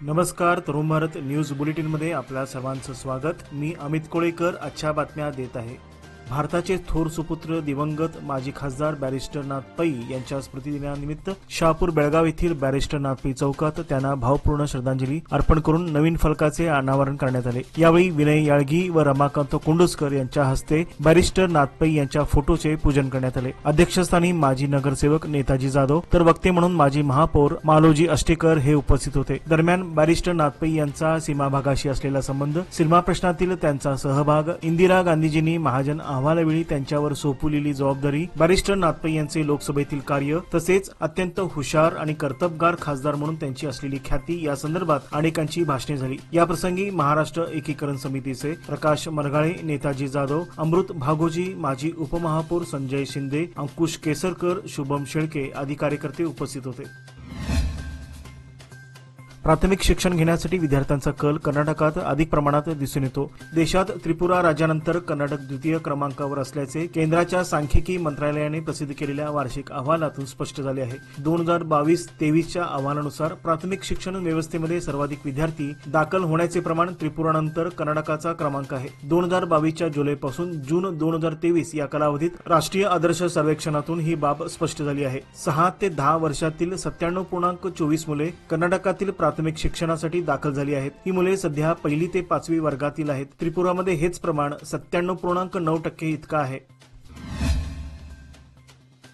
नमस्कार, तरुण भारत न्यूज बुलेटिनमध्ये आपल्या सर्वांचं स्वागत। मी अमित कोळेकर आजच्या बातम्या देत आहे। भारताचे थोर सुपुत्र दिवंगत माजी खासदार बॅरिस्टर नाथ पै यांच्या स्मृतिदिनानिमित्त शहापूर बेळगाव येथील बॅरिस्टर नाथ पै चौकात त्यांना भावपूर्ण श्रद्धांजली अर्पण करून नवीन फलकाचे अनावरण करण्यात आले। यावेळी विनय याळगी व रमाकांत कुंडुस्कर यांच्या हस्ते बॅरिस्टर नाथ पै यांच्या फोटोचे पूजन करण्यात आले। अध्यक्षस्थानी माजी नगरसेवक नेताजी जाधव तर वक्ते म्हणून माजी महापौर मालोजी अष्टेकर हे उपस्थित होते। दरम्यान बॅरिस्टर नाथ पै यांचा सीमा भागाशी असलेला संबंध, सीमा प्रश्नातील त्यांचा सहभाग, इंदिरा गांधीजींनी महाजन अहवालावेळी त्यांच्यावर सोपवलेली जबाबदारी, बॅरिस्टर नाथ पै यांचे लोकसभेतील कार्य तसेच अत्यंत हुशार आणि कर्तबगार खासदार म्हणून त्यांची असलेली ख्याती या संदर्भात अनेकांची भाषणे झाली। या प्रसंगी महाराष्ट्र एकीकरण समितीचे प्रकाश मरगाळे, नेताजी जाधव, अमृत भागोजी, माजी उपमहापौर संजय शिंदे, अंकुश केसरकर, शुभम शेळके आदी कार्यकर्ते उपस्थित होते। प्राथमिक शिक्षण घेण्यासाठी विद्यार्थ्यांचा कल कर्नाटकात अधिक प्रमाणात दिसून येतो। देशात त्रिपुरा राज्यानंतर कर्नाटक द्वितीय क्रमांकावर असल्याचे केंद्राच्या सांख्यिकी मंत्रालयाने प्रसिद्ध केलेल्या वार्षिक अहवालातून स्पष्ट झाले आहे। 2022-23च्या अहवालानुसार प्राथमिक शिक्षण व्यवस्थेमध्ये सर्वाधिक विद्यार्थी दाखल होण्याचे प्रमाण त्रिपुरानंतर कर्नाटकाचा क्रमांक आहे। 2022च्या जुलैपासून जून 2023 या कालावधीत राष्ट्रीय आदर्श सर्वेक्षणातून ही बाब स्पष्ट झाली आहे। 6 ते 10 वर्षातील 97.24 मुले कर्नाटकातील प्राथमिक शिक्षणासाठी दाखल झाली आहेत। ही मुले सध्या 1ली ते 5वी वर्गातील आहेत। त्रिपुरामध्ये हेच प्रमाण 97.9% इतका आहे।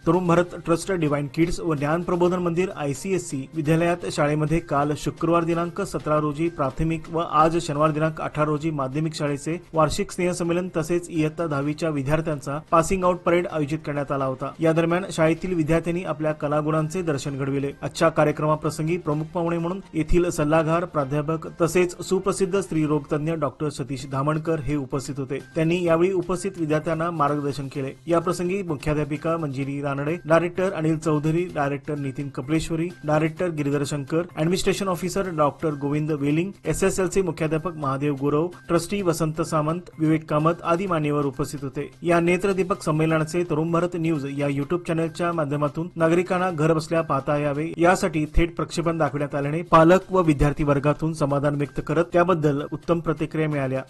Tarun Bharat trust divine kids व ज्ञान प्रबोधन मंदिर ICSC विद्यालयात शाळेमध्ये काल शुक्रवार दिनांक 17 रोजी प्राथमिक व आज शनिवार दिनांक 18 रोजी माध्यमिक शाळेचे वार्षिक स्नेहसंमेलन तसेच इयत्ता 10वीच्या विद्यार्थ्यांचा पासिंग आउट परेड आयोजित करण्यात आला होता। या दरम्यान शाळेतील विद्यार्थ्यांनी आपल्या कलागुणांचे दर्शन घडविले। आजच्या कार्यक्रमाप्रसंगी प्रमुख पाहुणे म्हणून येथील सल्लागार, प्राध्यापक तसेच सुप्रसिद्ध स्त्रीरोग तज्ञ डॉक्टर सतीश धामणकर हे उपस्थित होते। त्यांनी यावेळी उपस्थित विद्यार्थ्यांना मार्गदर्शन केले। या प्रसंगी मुख्याध्यापिका Manjiri director Anil Chaudhari, director Nitin Kapleshwari, director Giridhar Shankar, administration officer doctor Govind Veling, SSLचे मुख्याध्यापक महादेव गुरव, ट्रस्टी वसंत सामंत, विवेक कामत आदी मान्यवर उपस्थित होते। या नेत्रदीपक संमेलनाचे तरुण भारत न्यूज या युट्यूब चॅनलच्या माध्यमातून नागरिकांना घर बसल्या पाहता यावे यासाठी थेट प्रक्षेपण दाखवण्यात आल्याने पालक व विद्यार्थी वर्गातून समाधान व्यक्त करत त्याबद्दल उत्तम प्रतिक्रिया मिळाल्या।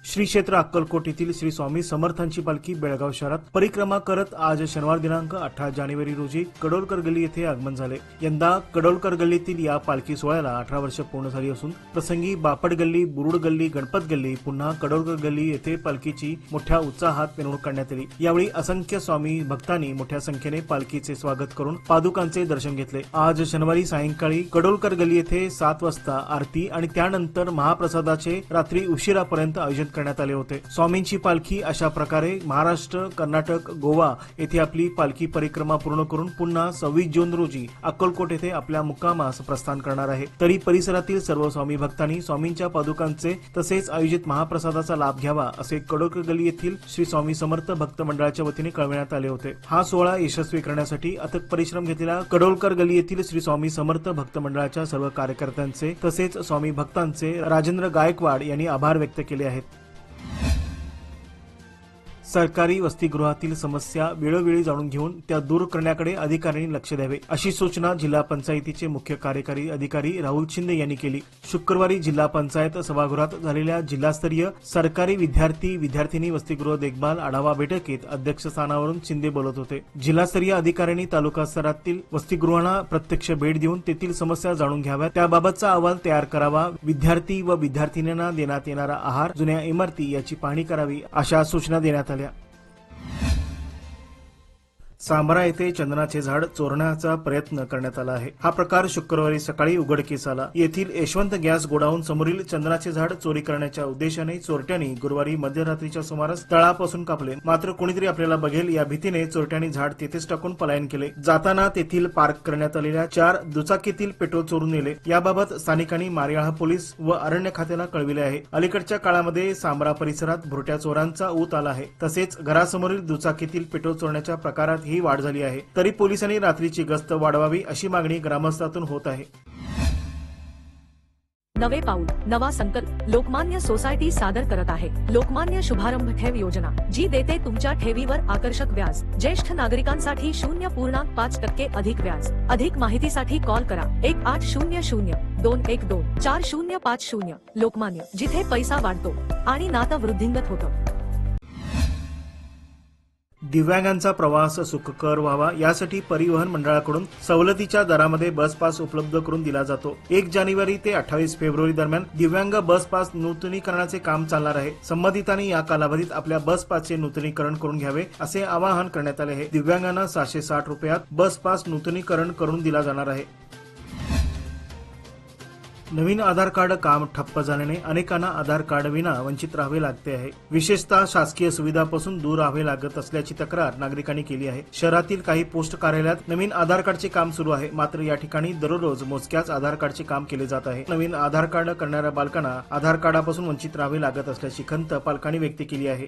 श्री क्षेत्र अक्कलकोट येथील श्री स्वामी समर्थांची पालखी बेळगाव शहरात परिक्रमा करत आज शनिवार दिनांक 18 जानेवारी रोजी कडोलकर गल्ली येथे आगमन झाले। यंदा कडोलकर गल्लीतील या पालखी सोहळ्याला 18 वर्ष पूर्ण झाली असून प्रसंगी बापट गल्ली, बुरुड गल्ली, गणपत गल्ली, पुन्हा कडोलकर गल्ली येथे पालखीची मोठ्या उत्साहात मिरवणूक करण्यात आली। यावेळी असंख्य स्वामी भक्तांनी मोठ्या संख्येने पालखीचे स्वागत करून पादुकांचे दर्शन घेतले। आज शनिवारी सायंकाळी कडोलकर गल्ली येथे 7 वाजता आरती आणि त्यानंतर महाप्रसादाचे रात्री उशिरापर्यंत आयोजन करण्यात आले होते। स्वामींची पालखी अशा प्रकारे महाराष्ट्र, कर्नाटक, गोवा येथे आपली पालखी परिक्रमा पूर्ण करून पुन्हा 26 जून रोजी अक्कलकोट येथे आपल्या मुक्कामास प्रस्थान करणार आहे। तरी परिसरातील सर्व स्वामी भक्तांनी स्वामींच्या पादुकांचे तसेच आयोजित महाप्रसादाचा लाभ घ्यावा असे कडोलकर गल्ली येथील श्री स्वामी समर्थ भक्त मंडळाच्या वतीने कळविण्यात आले होते। हा सोहळा यशस्वी करण्यासाठी अथक परिश्रम घेतलेल्या कडोलकर गल्ली येथील श्री स्वामी समर्थ भक्त मंडळाच्या सर्व कार्यकर्त्यांचे तसेच स्वामी भक्तांचे राजेंद्र गायकवाड यांनी आभार व्यक्त केले आहेत। सरकारी वसतिगृहातील समस्या वेळोवेळी जाणून घेऊन त्या दूर करण्याकडे अधिकाऱ्यांनी लक्ष द्यावे अशी सूचना जिल्हा पंचायतीचे मुख्य कार्यकारी अधिकारी राहुल शिंदे यांनी केली। शुक्रवारी जिल्हा पंचायत सभागृहात झालेल्या जिल्हास्तरीय सरकारी विद्यार्थी-विद्यार्थिनी वसतिगृह देखभाल आढावा बैठकीत अध्यक्षस्थानावरून शिंदे बोलत होते। जिल्हास्तरीय अधिकाऱ्यांनी तालुका स्तरातील वसतिगृहांना प्रत्यक्ष भेट देऊन तेथील समस्या जाणून घ्याव्यात, त्याबाबतचा अहवाल तयार करावा, विद्यार्थी व विद्यार्थिनींना देण्यात येणारा आहार, जुन्या इमारती याची पाहणी करावी अशा सूचना देण्यात आल्या। सांबरा येथे चंदनाचे झाड चोरण्याचा प्रयत्न करण्यात आला आहे। हा प्रकार शुक्रवारी सकाळी उघडकीस आला। येथील यशवंत गॅस गोडाऊन समोरील चंदनाचे झाड चोरी करण्याच्या उद्देशाने चोरट्यांनी गुरुवारी मध्यरात्रीच्या सुमारास तळापासून कापले। मात्र कोणीतरी आपल्याला बघेल या भीतीने चोरट्यांनी झाड तेथेच टाकून पलायन केले। जाताना तेथील पार्क करण्यात आलेल्या 4 दुचाकीतील पेट्रोल चोरून नेले। याबाबत स्थानिकांनी मारियाळा पोलीस व अरण्य खात्याला कळविले आहे। अलीकडच्या काळामध्ये सांबरा परिसरात भुरट्या चोरांचा ऊत आला आहे। तसेच घरासमोरील दुचाकीतील पेट्रोल चोरण्याच्या प्रकारात ही वाढ झाली आहे। तरी पोलिसांनी रात्रीची गस्त वाढवावी अशी मागणी ग्रामस्थातून होत आहे। नवे पाऊल नवा संकल्प लोकमान्य सोसायटी सादर करत आहे लोकमान्य शुभारंभ ठेव योजना, जी देते तुमच्या ठेवीवर आकर्षक व्याज। ज्येष्ठ नागरिकांसाठी 0.5% अधिक व्याज। अधिक माहितीसाठी कॉल करा 1800-212-4050। लोकमान्य, जिथे पैसा वाढतो आणि नातं वृद्धिंगत होतं। दिव्यांगांचा प्रवास सुखकर व्हावा यासाठी परिवहन मंडळाकडून सवलतीच्या दरामध्ये बस पास उपलब्ध करून दिला जातो। 1 जानेवारी ते 28 फेब्रुवारी दरम्यान दिव्यांग बस पास नूतनीकरणाचे काम चालणार आहे। संबंधितांनी या कालावधीत आपल्या बस पासचे नूतनीकरण करून घ्यावे असे आवाहन करण्यात आले आहे। दिव्यांगांना 760 रुपयात बस पास नूतनीकरण करून दिला जाणार आहे। नवीन आधार कार्ड काम ठप्प झाल्याने अनेकांना आधार कार्ड विना वंचित राहावे लागते आहे। विशेषतः शासकीय सुविधांपासून दूर राहावे लागत असल्याची तक्रार नागरिकांनी केली आहे। शहरातील काही पोस्ट कार्यालयात नवीन आधार कार्डचे काम सुरू आहे, मात्र या ठिकाणी दररोज मोजक्याच आधार कार्डचे काम केले जात आहे। नवीन आधार कार्ड करणाऱ्या बालकांना आधार कार्डापासून वंचित राहावे लागत असल्याची खंत पालकांनी व्यक्त केली आहे।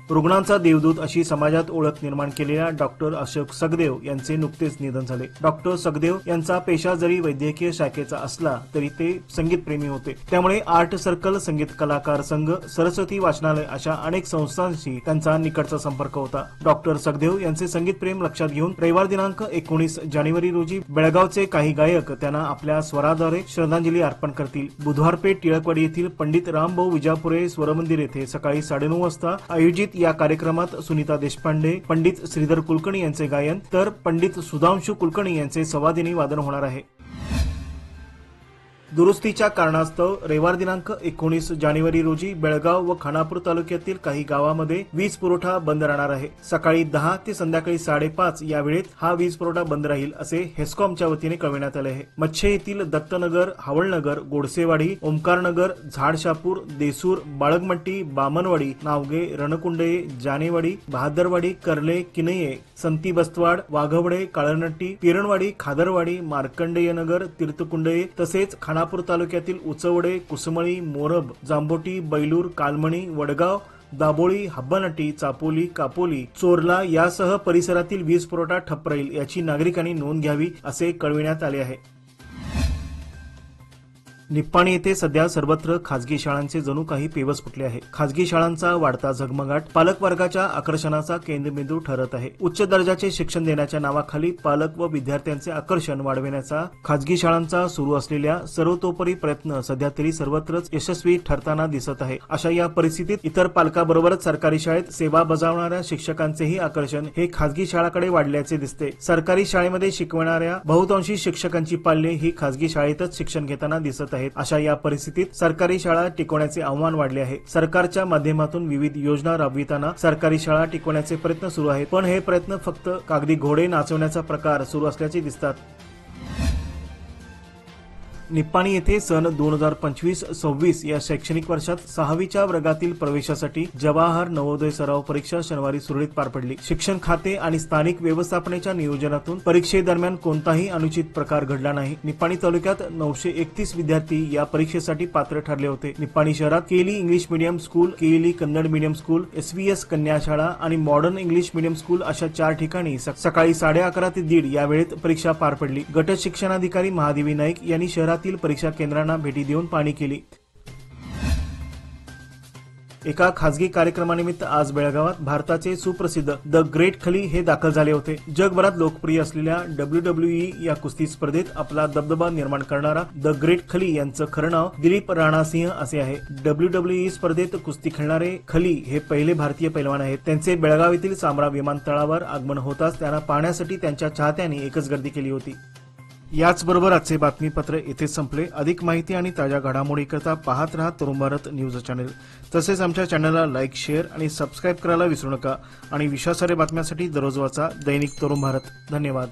रुग्णांचा देवदूत अशी समाजात ओळख निर्माण केलेल्या डॉक्टर अशोक सगदेव यांचे नुकतेच निधन झाले। डॉक्टर सगदेव यांचा पेशा जरी वैद्यकीय शाखेचा असला तरी ते संगीतप्रेमी होते, त्यामुळे आर्ट सर्कल, संगीत कलाकार संघ, सरस्वती वाचनालय अशा अनेक संस्थांशी त्यांचा निकटचा संपर्क होता। डॉक्टर सगदेव यांचे संगीत प्रेम लक्षात घेऊन रविवार दिनांक 19 जानेवारी रोजी बेळगावचे काही गायक त्यांना आपल्या स्वराद्वारे श्रद्धांजली अर्पण करतील। बुधवार पेठ टिळकवाडी येथील पंडित रामभाऊ विजापुरे स्वरमंदिर येथे सकाळी 9:30 वाजता आयोजित या कार्यक्रमात सुनीता देशपांडे, पंडित श्रीधर कुलकर्णी यांचे गायन तर पंडित सुधांशु कुलकर्णी यांचे संवादिनी वादन होणार आहे। दुरुस्तीच्या कारणास्तव रविवार दिनांक 19 जानेवारी रोजी बेळगाव व खानापूर तालुक्यातील काही गावांमध्ये वीज पुरवठा बंद राहणार आहे। सकाळी 10 ते संध्याकाळी 5:30 या वेळेत हा वीज पुरवठा बंद राहील असे हेस्कॉमच्या वतीने कळविण्यात आले आहे। मच्छे येथील दत्तनगर, हावळनगर, गोडसेवाडी, ओमकारनगर, झाडशापूर, देसूर, बाळगमट्टी, बामनवाडी, नावगे, रणकुंडे, जानेवाडी, बहादरवाडी, कर्ले, किनये, संती बस्तवाड, वाघवडे, काळनट्टी, पिरणवाडी, खादरवाडी, मार्कंडेयनगर, तीर्थकुंडे तसेच खानापूर तालुक्यातील उचवडे, कुसमळी, मोरब, जांबोटी, बैलूर, कालमणी, वडगाव, दाबोळी, हब्बानट्टी, चापोली, कापोली, चोरला यासह परिसरातील वीज पुरवठा ठप्प राहील याची नागरिकांनी नोंद घ्यावी असे कळविण्यात आले आहे। निप्पाणी येथे सध्या सर्वत्र खासगी शाळांचे जणू काही पेवस फुटले आहे। खासगी शाळांचा वाढता झगमगाट पालक वर्गाच्या आकर्षणाचा केंद्रबिंदू ठरत आहे। उच्च दर्जाचे शिक्षण देण्याच्या नावाखाली पालक व विद्यार्थ्यांचे आकर्षण वाढविण्याचा खासगी शाळांचा सुरू असलेल्या सर्वतोपरी प्रयत्न सध्या तरी सर्वत्रच यशस्वी ठरताना दिसत आहे। अशा या परिस्थितीत इतर पालकाबरोबरच सरकारी शाळेत सेवा बजावणाऱ्या शिक्षकांचेही आकर्षण हे खासगी शाळांकडे वाढल्याचे दिसते। सरकारी शाळेमध्ये शिकवणाऱ्या बहुतांशी शिक्षकांची पाल्ये ही खासगी शाळेतच शिक्षण घेताना दिसत आहेत। अशा या परिस्थितीत सरकारी शाळा टिकवण्याचे आव्हान वाढले आहे। सरकारच्या माध्यमातून विविध योजना राबविताना सरकारी शाळा टिकवण्याचे प्रयत्न सुरू आहेत, पण हे प्रयत्न फक्त कागदी घोडे नाचवण्याचा प्रकार सुरू असल्याचे दिसतात। निप्पाणी येथे सन 2025-26 या शैक्षणिक वर्षात 6वीच्या वर्गातील प्रवेशासाठी जवाहर नवोदय सराव परीक्षा शनिवारी सुरळीत पार पडली। शिक्षण खाते आणि स्थानिक व्यवस्थापनेच्या नियोजनातून परीक्षेदरम्यान कोणताही अनुचित प्रकार घडला नाही। निप्पाणी तालुक्यात 931 विद्यार्थी या परीक्षेसाठी पात्र ठरले होते। निप्पाणी शहरात केली इंग्लिश मीडियम स्कूल, केली कन्नड मीडियम स्कूल, SVS कन्या शाळा आणि मॉडर्न इंग्लिश मीडियम स्कूल अशा 4 ठिकाणी सकाळी 11:30 ते 1:30 या वेळेत परीक्षा पार पडली। गट शिक्षणाधिकारी महादेवी नाईक यांनी शहरातील परीक्षा केंद्रांना भेटी देऊन पाहणी केली। एका खासगी कार्यक्रमानिमित्त आज बेळगावात भारताचे सुप्रसिद्ध द ग्रेट खली हे दाखल झाले होते। जगभरात लोकप्रिय असलेल्या WWE या कुस्ती स्पर्धेत आपला दबदबा निर्माण करणारा द ग्रेट खली यांचं खरं नाव दिलीप राणा सिंह असे आहे। WWE स्पर्धेत कुस्ती खेळणारे खली हे पहिले भारतीय पैलवान आहेत। त्यांचे बेळगाव येथील सामरा विमानतळावर आगमन होताच त्यांना पाहण्यासाठी त्यांच्या चाहत्यांनी एकच गर्दी केली होती। याचबरोबर आजचे बातमीपत्र येथे संपले। अधिक माहिती आणि ताज्या घडामोडीकरता पाहत रहा तरुण भारत न्यूज चॅनल। तसेच आमच्या चॅनलला लाईक, शेअर आणि सबस्क्राईब करायला विसरू नका आणि विश्वासार्ह बातम्यांसाठी दररोज वाचा दैनिक तरुण भारत। धन्यवाद।